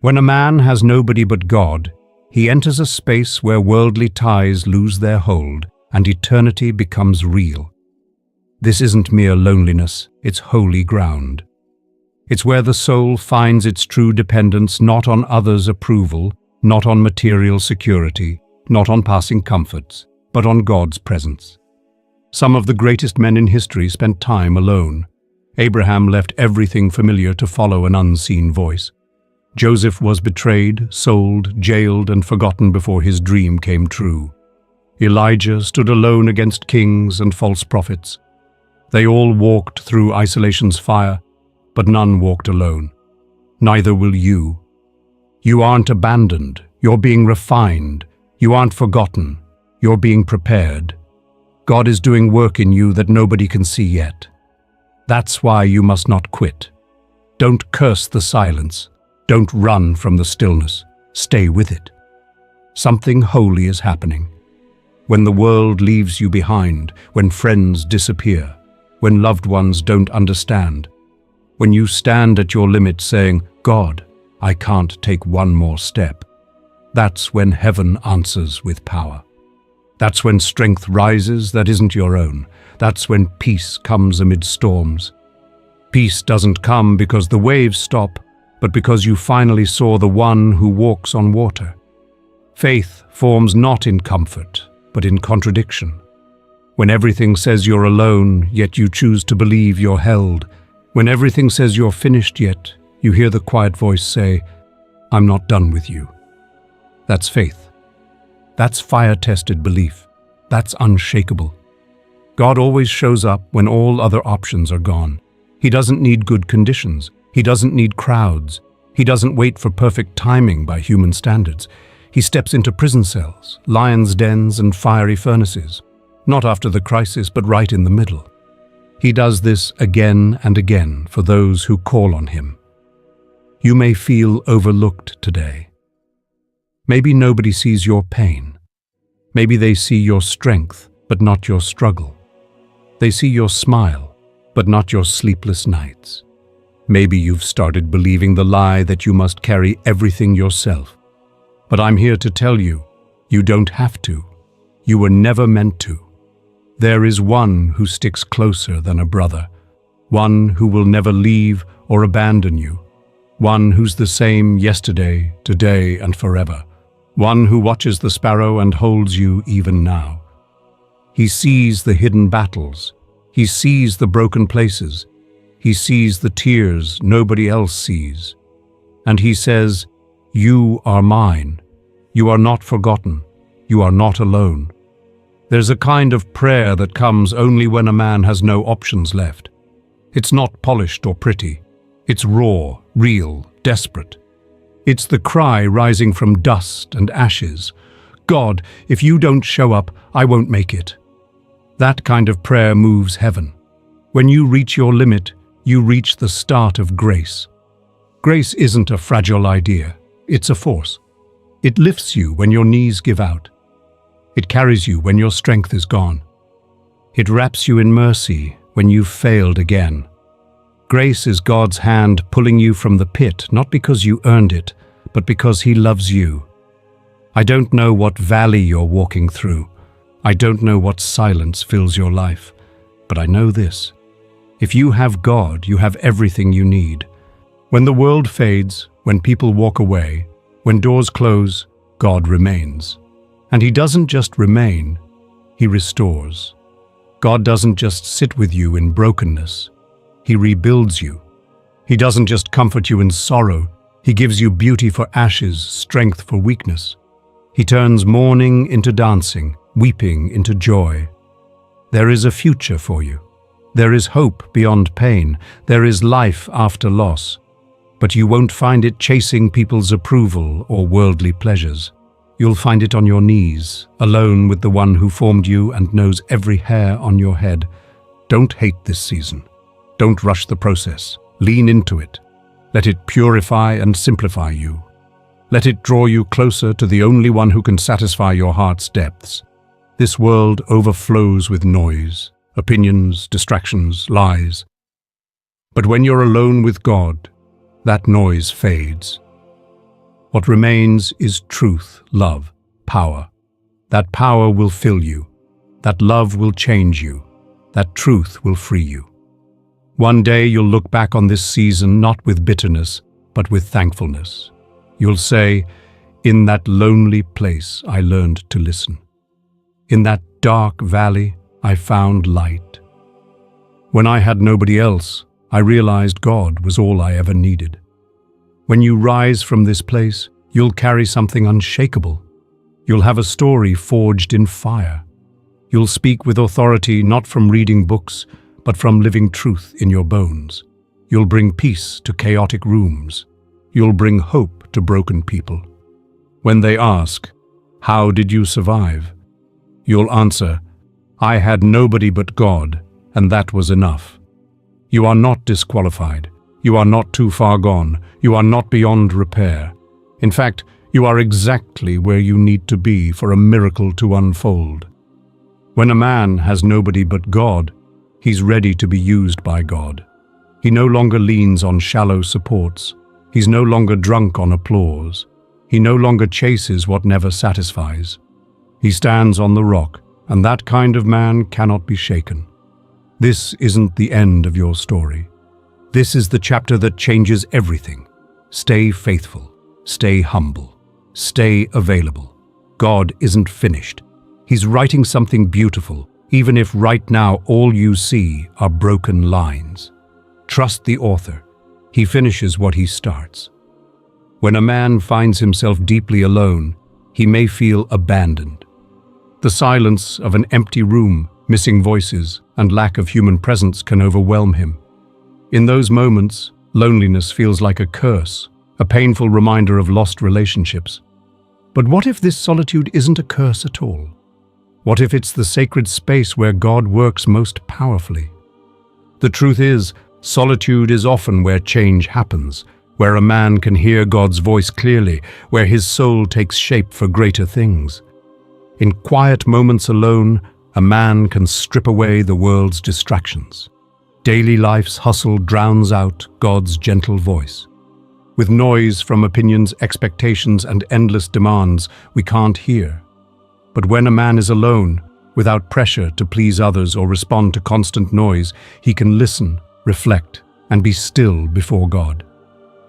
When a man has nobody but God, he enters a space where worldly ties lose their hold and eternity becomes real. This isn't mere loneliness, it's holy ground. It's where the soul finds its true dependence not on others' approval, not on material security, not on passing comforts, but on God's presence. Some of the greatest men in history spent time alone. Abraham left everything familiar to follow an unseen voice. Joseph was betrayed, sold, jailed, and forgotten before his dream came true. Elijah stood alone against kings and false prophets. They all walked through isolation's fire, but none walked alone. Neither will you. You aren't abandoned, you're being refined. You aren't forgotten, you're being prepared. God is doing work in you that nobody can see yet. That's why you must not quit. Don't curse the silence. Don't run from the stillness. Stay with it. Something holy is happening. When the world leaves you behind, when friends disappear, when loved ones don't understand, when you stand at your limit saying, God, I can't take one more step, that's when heaven answers with power. That's when strength rises that isn't your own. That's when peace comes amid storms. Peace doesn't come because the waves stop, but because you finally saw the one who walks on water. Faith forms not in comfort, but in contradiction. When everything says you're alone, yet you choose to believe you're held. When everything says you're finished, yet you hear the quiet voice say, I'm not done with you. That's faith. That's fire-tested belief. That's unshakable. God always shows up when all other options are gone. He doesn't need good conditions. He doesn't need crowds. He doesn't wait for perfect timing by human standards. He steps into prison cells, lions' dens, and fiery furnaces. Not after the crisis, but right in the middle. He does this again and again for those who call on him. You may feel overlooked today. Maybe nobody sees your pain. Maybe they see your strength, but not your struggle. They see your smile, but not your sleepless nights. Maybe you've started believing the lie that you must carry everything yourself. But I'm here to tell you, you don't have to. You were never meant to. There is one who sticks closer than a brother, one who will never leave or abandon you, one who's the same yesterday, today, and forever, one who watches the sparrow and holds you even now. He sees the hidden battles. He sees the broken places. He sees the tears nobody else sees. And he says, you are mine. You are not forgotten. You are not alone. There's a kind of prayer that comes only when a man has no options left. It's not polished or pretty. It's raw, real, desperate. It's the cry rising from dust and ashes. God, if you don't show up, I won't make it. That kind of prayer moves heaven. When you reach your limit, you reach the start of grace. Grace isn't a fragile idea. It's a force. It lifts you when your knees give out. It carries you when your strength is gone. It wraps you in mercy when you've failed again. Grace is God's hand pulling you from the pit, not because you earned it, but because He loves you. I don't know what valley you're walking through. I don't know what silence fills your life, but I know this. If you have God, you have everything you need. When the world fades, when people walk away, when doors close, God remains. And He doesn't just remain, He restores. God doesn't just sit with you in brokenness. He rebuilds you. He doesn't just comfort you in sorrow. He gives you beauty for ashes, strength for weakness. He turns mourning into dancing, weeping into joy. There is a future for you. There is hope beyond pain. There is life after loss. But you won't find it chasing people's approval or worldly pleasures. You'll find it on your knees, alone with the one who formed you and knows every hair on your head. Don't hate this season. Don't rush the process. Lean into it. Let it purify and simplify you. Let it draw you closer to the only one who can satisfy your heart's depths. This world overflows with noise, opinions, distractions, lies. But when you're alone with God, that noise fades. What remains is truth, love, power. That power will fill you. That love will change you. That truth will free you. One day you'll look back on this season not with bitterness, but with thankfulness. You'll say, "In that lonely place I learned to listen. In that dark valley I found light. When I had nobody else, I realized God was all I ever needed." When you rise from this place, you'll carry something unshakable. You'll have a story forged in fire. You'll speak with authority not from reading books, but from living truth in your bones. You'll bring peace to chaotic rooms. You'll bring hope to broken people. When they ask, "How did you survive?" you'll answer, "I had nobody but God, and that was enough." You are not disqualified. You are not too far gone. You are not beyond repair. In fact, you are exactly where you need to be for a miracle to unfold. When a man has nobody but God, he's ready to be used by God. He no longer leans on shallow supports. He's no longer drunk on applause. He no longer chases what never satisfies. He stands on the rock, and that kind of man cannot be shaken. This isn't the end of your story. This is the chapter that changes everything. Stay faithful. Stay humble. Stay available. God isn't finished. He's writing something beautiful, even if right now all you see are broken lines. Trust the author. He finishes what he starts. When a man finds himself deeply alone, he may feel abandoned. The silence of an empty room, missing voices, and lack of human presence can overwhelm him. In those moments, loneliness feels like a curse, a painful reminder of lost relationships. But what if this solitude isn't a curse at all? What if it's the sacred space where God works most powerfully? The truth is, solitude is often where change happens, where a man can hear God's voice clearly, where his soul takes shape for greater things. In quiet moments alone, a man can strip away the world's distractions. Daily life's hustle drowns out God's gentle voice. With noise from opinions, expectations, and endless demands, we can't hear. But when a man is alone, without pressure to please others or respond to constant noise, he can listen, reflect, and be still before God.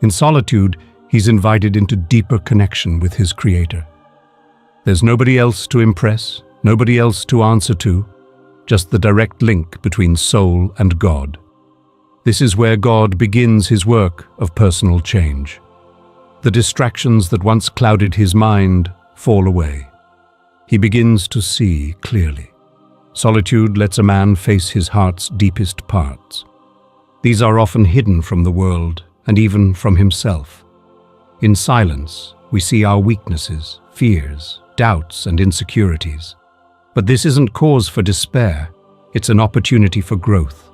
In solitude, he's invited into deeper connection with his Creator. There's nobody else to impress, nobody else to answer to, just the direct link between soul and God. This is where God begins his work of personal change. The distractions that once clouded his mind fall away. He begins to see clearly. Solitude lets a man face his heart's deepest parts. These are often hidden from the world and even from himself. In silence, we see our weaknesses, fears, doubts, and insecurities. But this isn't cause for despair. It's an opportunity for growth.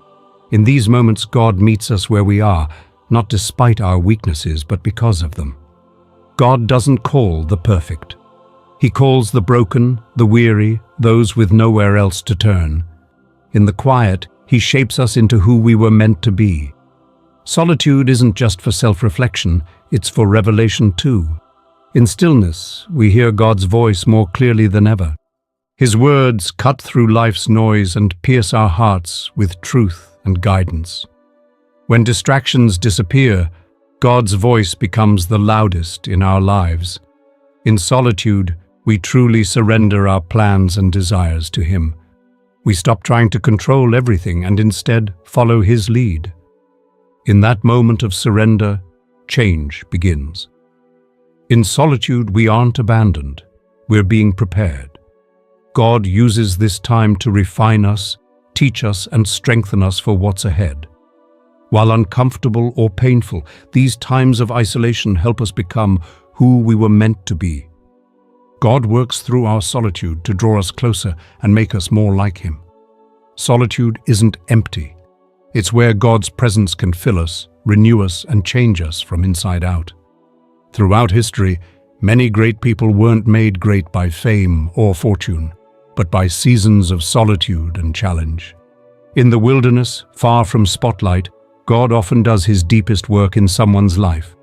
In these moments, God meets us where we are, not despite our weaknesses, but because of them. God doesn't call the perfect. He calls the broken, the weary, those with nowhere else to turn. In the quiet, he shapes us into who we were meant to be. Solitude isn't just for self-reflection, it's for revelation too. In stillness, we hear God's voice more clearly than ever. His words cut through life's noise and pierce our hearts with truth and guidance. When distractions disappear, God's voice becomes the loudest in our lives. In solitude, we truly surrender our plans and desires to Him. We stop trying to control everything and instead follow His lead. In that moment of surrender, change begins. In solitude, we aren't abandoned. We're being prepared. God uses this time to refine us, teach us, and strengthen us for what's ahead. While uncomfortable or painful, these times of isolation help us become who we were meant to be. God works through our solitude to draw us closer and make us more like Him. Solitude isn't empty. It's where God's presence can fill us, renew us, and change us from inside out. Throughout history, many great people weren't made great by fame or fortune, but by seasons of solitude and challenge. In the wilderness, far from spotlight, God often does His deepest work in someone's life.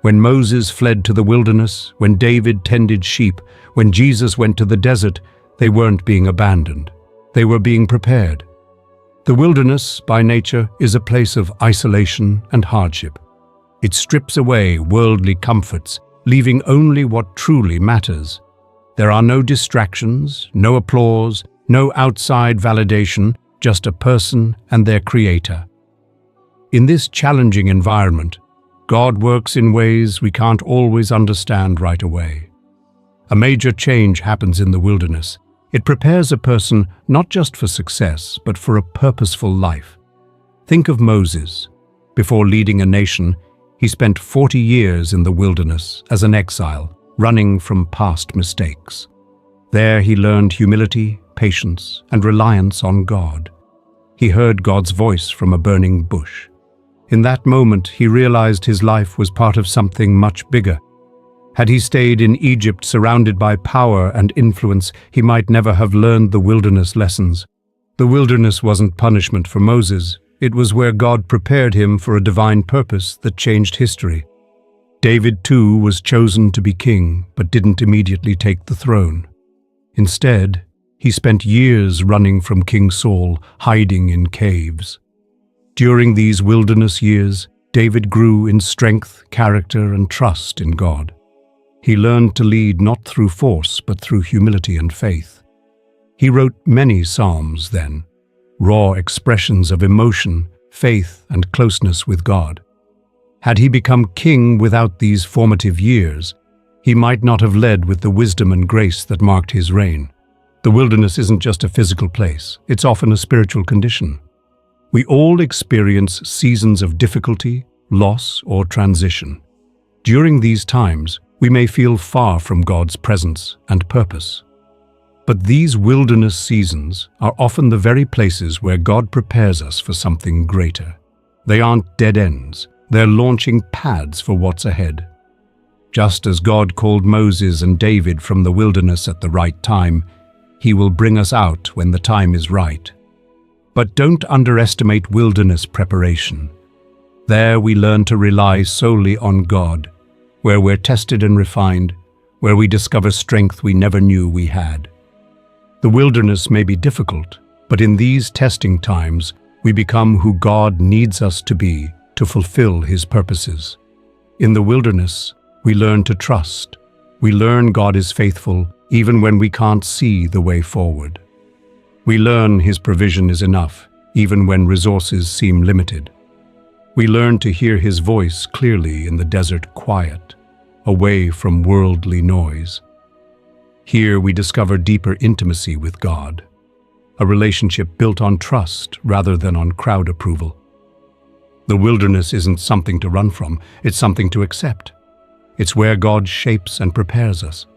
When Moses fled to the wilderness, when David tended sheep, when Jesus went to the desert, they weren't being abandoned. They were being prepared. The wilderness, by nature, is a place of isolation and hardship. It strips away worldly comforts, leaving only what truly matters. There are no distractions, no applause, no outside validation, just a person and their Creator. In this challenging environment, God works in ways we can't always understand right away. A major change happens in the wilderness. It prepares a person not just for success, but for a purposeful life. Think of Moses. Before leading a nation, he spent 40 years in the wilderness as an exile, running from past mistakes. There he learned humility, patience, and reliance on God. He heard God's voice from a burning bush. In that moment, he realized his life was part of something much bigger. Had he stayed in Egypt surrounded by power and influence, he might never have learned the wilderness lessons. The wilderness wasn't punishment for Moses. It was where God prepared him for a divine purpose that changed history. David, too, was chosen to be king, but didn't immediately take the throne. Instead, he spent years running from King Saul, hiding in caves. During these wilderness years, David grew in strength, character, and trust in God. He learned to lead not through force, but through humility and faith. He wrote many psalms then, raw expressions of emotion, faith, and closeness with God. Had he become king without these formative years, he might not have led with the wisdom and grace that marked his reign. The wilderness isn't just a physical place, it's often a spiritual condition. We all experience seasons of difficulty, loss, or transition. During these times, we may feel far from God's presence and purpose. But these wilderness seasons are often the very places where God prepares us for something greater. They aren't dead ends, they're launching pads for what's ahead. Just as God called Moses and David from the wilderness at the right time, He will bring us out when the time is right. But don't underestimate wilderness preparation. There we learn to rely solely on God, where we're tested and refined, where we discover strength we never knew we had. The wilderness may be difficult, but in these testing times, we become who God needs us to be to fulfill His purposes. In the wilderness, we learn to trust. We learn God is faithful even when we can't see the way forward. We learn His provision is enough, even when resources seem limited. We learn to hear His voice clearly in the desert quiet, away from worldly noise. Here we discover deeper intimacy with God, a relationship built on trust rather than on crowd approval. The wilderness isn't something to run from, it's something to accept. It's where God shapes and prepares us.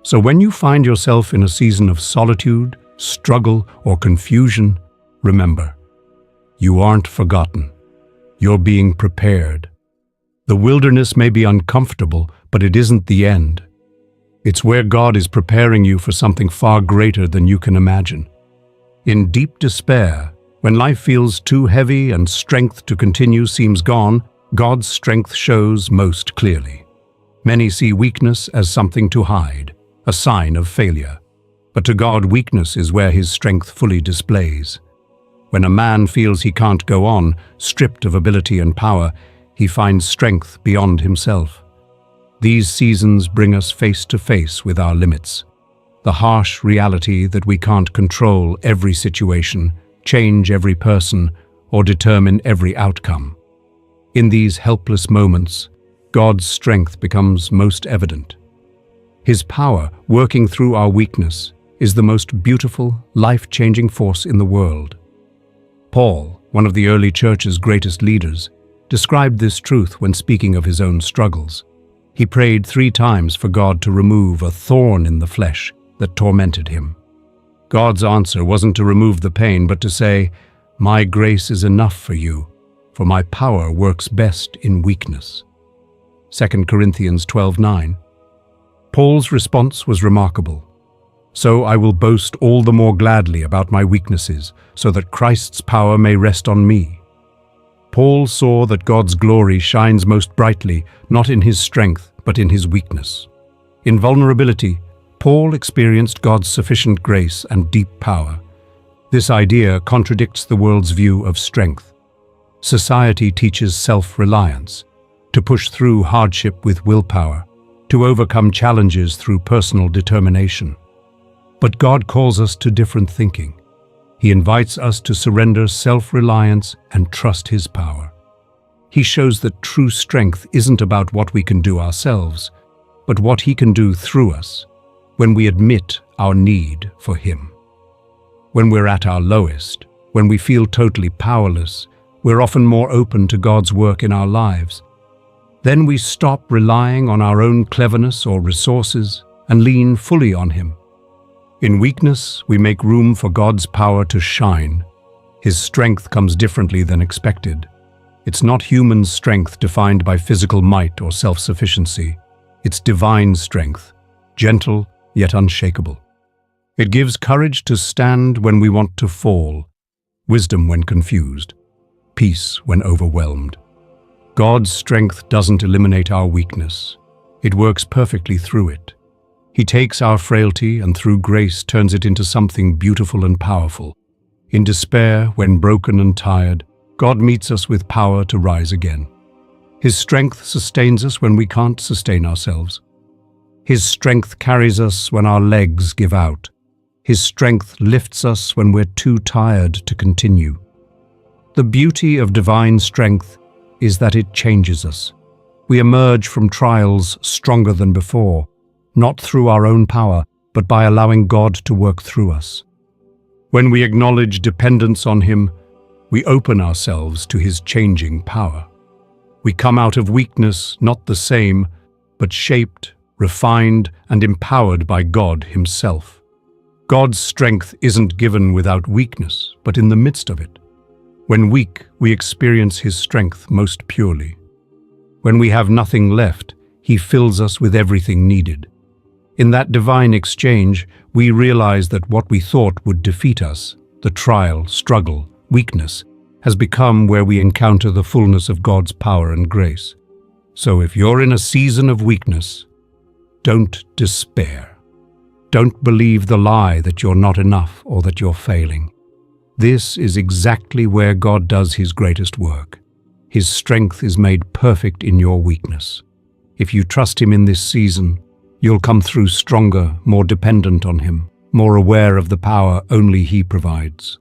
So when you find yourself in a season of solitude, struggle, or confusion, remember, you aren't forgotten. You're being prepared. The wilderness may be uncomfortable, but it isn't the end. It's where God is preparing you for something far greater than you can imagine. In deep despair, when life feels too heavy and strength to continue seems gone, God's strength shows most clearly. Many see weakness as something to hide, a sign of failure. But to God, weakness is where His strength fully displays. When a man feels he can't go on, stripped of ability and power, he finds strength beyond himself. These seasons bring us face to face with our limits, the harsh reality that we can't control every situation, change every person, or determine every outcome. In these helpless moments, God's strength becomes most evident. His power, working through our weakness, is the most beautiful, life-changing force in the world. Paul, one of the early church's greatest leaders, described this truth when speaking of his own struggles. He prayed 3 times for God to remove a thorn in the flesh that tormented him. God's answer wasn't to remove the pain, but to say, "My grace is enough for you, for my power works best in weakness." 2 Corinthians 12:9. Paul's response was remarkable. "So I will boast all the more gladly about my weaknesses, so that Christ's power may rest on me." Paul saw that God's glory shines most brightly, not in his strength, but in his weakness. In vulnerability, Paul experienced God's sufficient grace and deep power. This idea contradicts the world's view of strength. Society teaches self-reliance, to push through hardship with willpower, to overcome challenges through personal determination. But God calls us to different thinking. He invites us to surrender self-reliance and trust His power. He shows that true strength isn't about what we can do ourselves, but what He can do through us when we admit our need for Him. When we're at our lowest, when we feel totally powerless, we're often more open to God's work in our lives. Then we stop relying on our own cleverness or resources and lean fully on Him. In weakness, we make room for God's power to shine. His strength comes differently than expected. It's not human strength defined by physical might or self-sufficiency. It's divine strength, gentle yet unshakable. It gives courage to stand when we want to fall, wisdom when confused, peace when overwhelmed. God's strength doesn't eliminate our weakness. It works perfectly through it. He takes our frailty and through grace turns it into something beautiful and powerful. In despair, when broken and tired, God meets us with power to rise again. His strength sustains us when we can't sustain ourselves. His strength carries us when our legs give out. His strength lifts us when we're too tired to continue. The beauty of divine strength is that it changes us. We emerge from trials stronger than before, not through our own power, but by allowing God to work through us. When we acknowledge dependence on Him, we open ourselves to His changing power. We come out of weakness not the same, but shaped, refined, and empowered by God Himself. God's strength isn't given without weakness, but in the midst of it. When weak, we experience His strength most purely. When we have nothing left, He fills us with everything needed. In that divine exchange, we realize that what we thought would defeat us, the trial, struggle, weakness, has become where we encounter the fullness of God's power and grace. So if you're in a season of weakness, don't despair. Don't believe the lie that you're not enough or that you're failing. This is exactly where God does His greatest work. His strength is made perfect in your weakness. If you trust Him in this season, you'll come through stronger, more dependent on Him, more aware of the power only He provides.